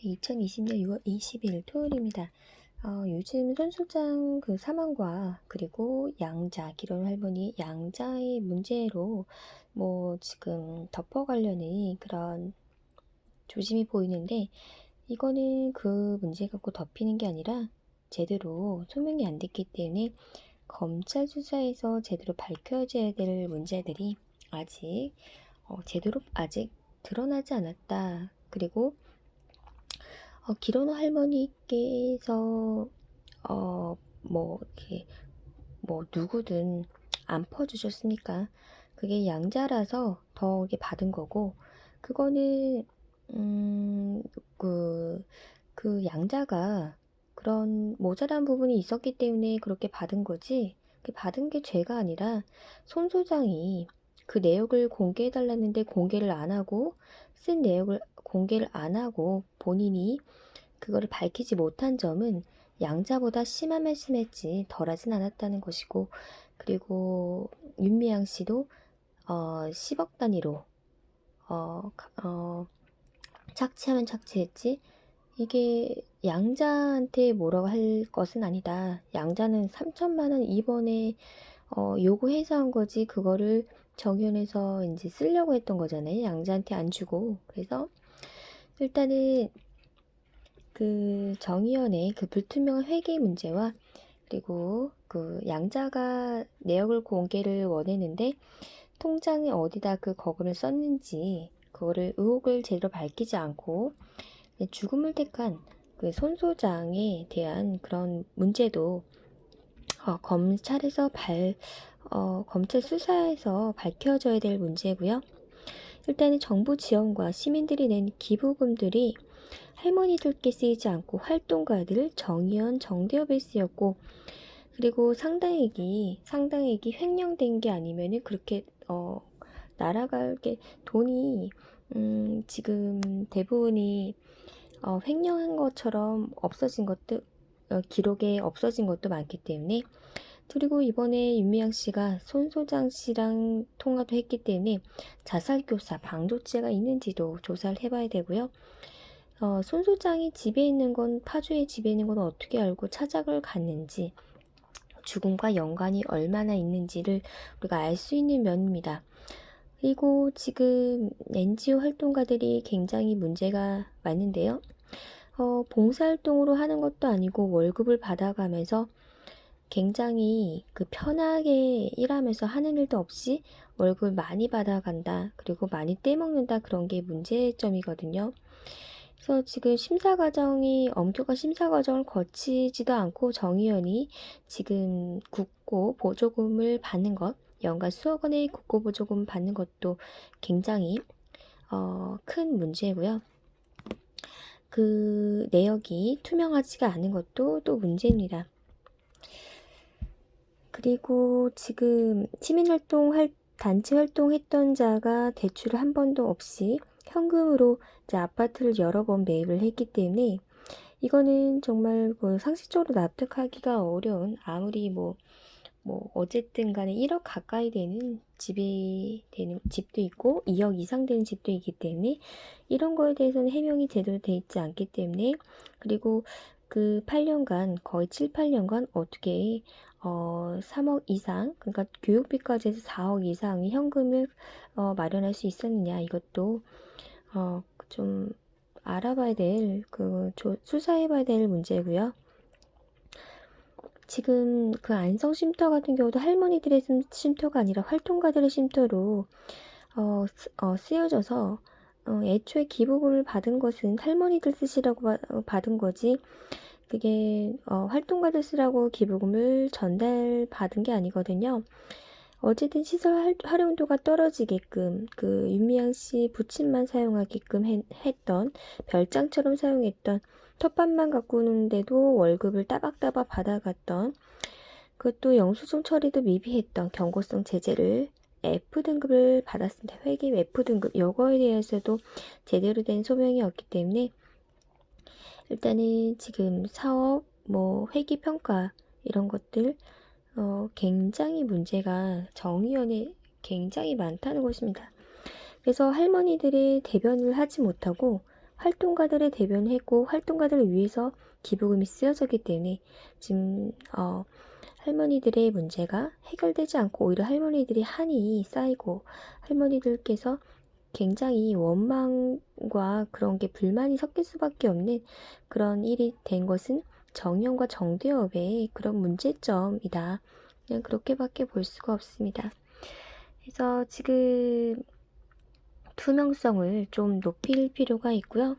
2020년 6월 20일 토요일입니다. 요즘 손소장 그 사망과 그리고 양자, 기론 할머니 양자의 문제로 지금 덮어가려는 그런 조짐이 보이는데, 이거는 그 문제 갖고 덮이는 게 아니라 제대로 소명이 안 됐기 때문에 검찰 수사에서 제대로 밝혀져야 될 문제들이 아직 드러나지 않았다. 그리고 기론 할머니께서 이렇게 누구든 안 퍼주셨으니까 그게 양자라서 더 이게 받은 거고, 그거는 음, 그, 그 양자가 그런 모자란 부분이 있었기 때문에 그렇게 받은 거지, 그 받은 게 죄가 아니라 손 소장이 그 내역을 공개해달라는데 공개를 안 하고, 쓴 내역을 공개를 안 하고 본인이 그거를 밝히지 못한 점은 양자보다 심하면 심했지 덜하진 않았다는 것이고, 그리고 윤미향 씨도 10억 단위로 착취하면 착취했지, 이게 양자한테 뭐라고 할 것은 아니다. 양자는 3천만 원 이번에 요구해서 한 거지, 그거를 정의원에서 이제 쓰려고 했던 거잖아요. 양자한테 안 주고. 그래서 일단은 그 정의원의 그 불투명한 회계 문제와, 그리고 그 양자가 내역을 공개를 원했는데 통장에 어디다 그 거금을 썼는지 그거를 의혹을 제대로 밝히지 않고 죽음을 택한 그 손 소장에 대한 그런 문제도 검찰 수사에서 밝혀져야 될 문제고요. 일단은 정부 지원과 시민들이 낸 기부금들이 할머니들께 쓰이지 않고 활동가들, 정의원, 정대협에 쓰였고, 그리고 상당액이 횡령된 게 아니면은 그렇게 날아갈 게 돈이 지금 대부분이 횡령한 것처럼 없어진 것도, 기록에 없어진 것도 많기 때문에, 그리고 이번에 윤미향 씨가 손 소장 씨랑 통화도 했기 때문에 자살교사, 방조죄가 있는지도 조사를 해봐야 되고요. 손 소장이 집에 있는 건, 파주에 집에 있는 건 어떻게 알고 찾아갈 갔는지, 죽음과 연관이 얼마나 있는지를 우리가 알 수 있는 면입니다. 그리고 지금 NGO 활동가들이 굉장히 문제가 많은데요. 봉사활동으로 하는 것도 아니고 월급을 받아가면서 굉장히 그 편하게 일하면서 하는 일도 없이 월급을 많이 받아간다, 그리고 많이 떼먹는다, 그런 게 문제점이거든요. 그래서 지금 엄격한 심사 과정을 거치지도 않고 정의원이 지금 국고 보조금을 받는 것, 연간 수억 원의 국고 보조금 받는 것도 굉장히 큰 문제고요. 그 내역이 투명하지가 않은 것도 또 문제입니다. 그리고 지금 단체 활동했던 자가 대출을 한 번도 없이 현금으로 이제 아파트를 여러 번 매입을 했기 때문에, 이거는 정말 상식적으로 납득하기가 어려운, 아무리 어쨌든 간에 1억 가까이 되는 집도 있고 2억 이상 되는 집도 있기 때문에 이런 거에 대해서는 해명이 제대로 돼 있지 않기 때문에, 그리고 그 8년간, 거의 7, 8년간 어떻게 3억 이상, 그러니까 교육비까지 해서 4억 이상의 현금을 마련할 수 있었느냐, 이것도 좀 알아봐야 될, 수사해봐야 될 문제고요. 지금 그 안성 쉼터 같은 경우도 할머니들의 쉼터가 아니라 활동가들의 쉼터로 쓰여져서, 애초에 기부금을 받은 것은 할머니들 쓰시라고 받은 거지, 그게 활동가들 쓰라고 기부금을 전달받은 게 아니거든요. 어쨌든 시설 활용도가 떨어지게끔, 그 윤미향 씨 부침만 사용하게끔 했던, 별장처럼 사용했던, 텃밭만 가꾸는데도 월급을 따박따박 받아갔던, 그것도 영수증 처리도 미비했던 경고성 제재를 F등급을 받았습니다. 회계 F등급. 이거에 대해서도 제대로 된 소명이 없기 때문에 일단은 지금 사업, 회계평가 이런 것들 굉장히 문제가 정의원에 굉장히 많다는 것입니다. 그래서 할머니들의 대변을 하지 못하고 활동가들을 대변했고 활동가들을 위해서 기부금이 쓰여졌기 때문에 지금 할머니들의 문제가 해결되지 않고 오히려 할머니들이 한이 쌓이고 할머니들께서 굉장히 원망과 그런 게 불만이 섞일 수밖에 없는 그런 일이 된 것은 정의연과 정대협의 그런 문제점이다. 그냥 그렇게밖에 볼 수가 없습니다. 그래서 지금 투명성을 좀 높일 필요가 있고요.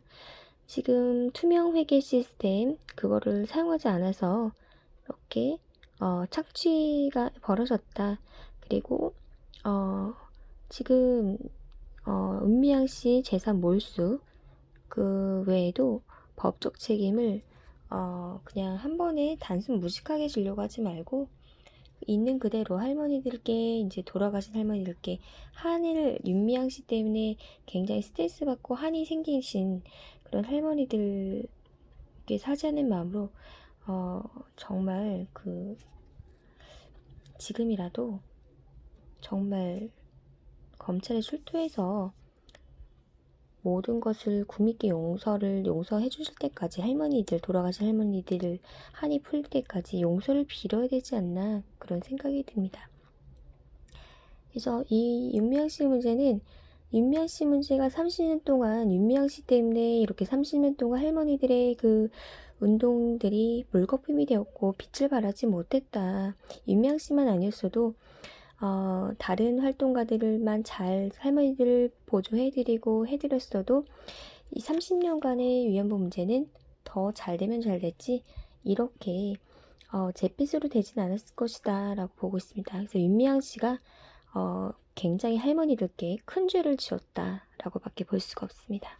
지금 투명 회계 시스템 그거를 사용하지 않아서 이렇게 착취가 벌어졌다. 그리고 지금 은미양 씨 재산 몰수 그 외에도 법적 책임을 그냥 한 번에 단순 무식하게 지려고 하지 말고 있는 그대로 할머니들께 이제 돌아가신 할머니들께 한을 윤미향 씨 때문에 굉장히 스트레스 받고 한이 생기신 그런 할머니들께 사죄하는 마음으로 정말 지금이라도 정말 검찰에 출두해서 모든 것을 국민께 용서해 주실 때까지 돌아가신 할머니들 한이 풀릴 때까지 용서를 빌어야 되지 않나 그런 생각이 듭니다. 그래서 이 윤미향 씨 문제는 윤미향 씨 문제가 30년 동안 윤미향 씨 때문에 이렇게 30년 동안 할머니들의 그 운동들이 물거품이 되었고 빛을 발하지 못했다. 윤미향 씨만 아니었어도 다른 활동가들만 잘 할머니들을 보조해드리고 해드렸어도 이 30년간의 위안부 문제는 더 잘 되면 잘 됐지 이렇게 잿빛으로 되진 않았을 것이다 라고 보고 있습니다. 그래서 윤미향 씨가 굉장히 할머니들께 큰 죄를 지었다 라고 밖에 볼 수가 없습니다.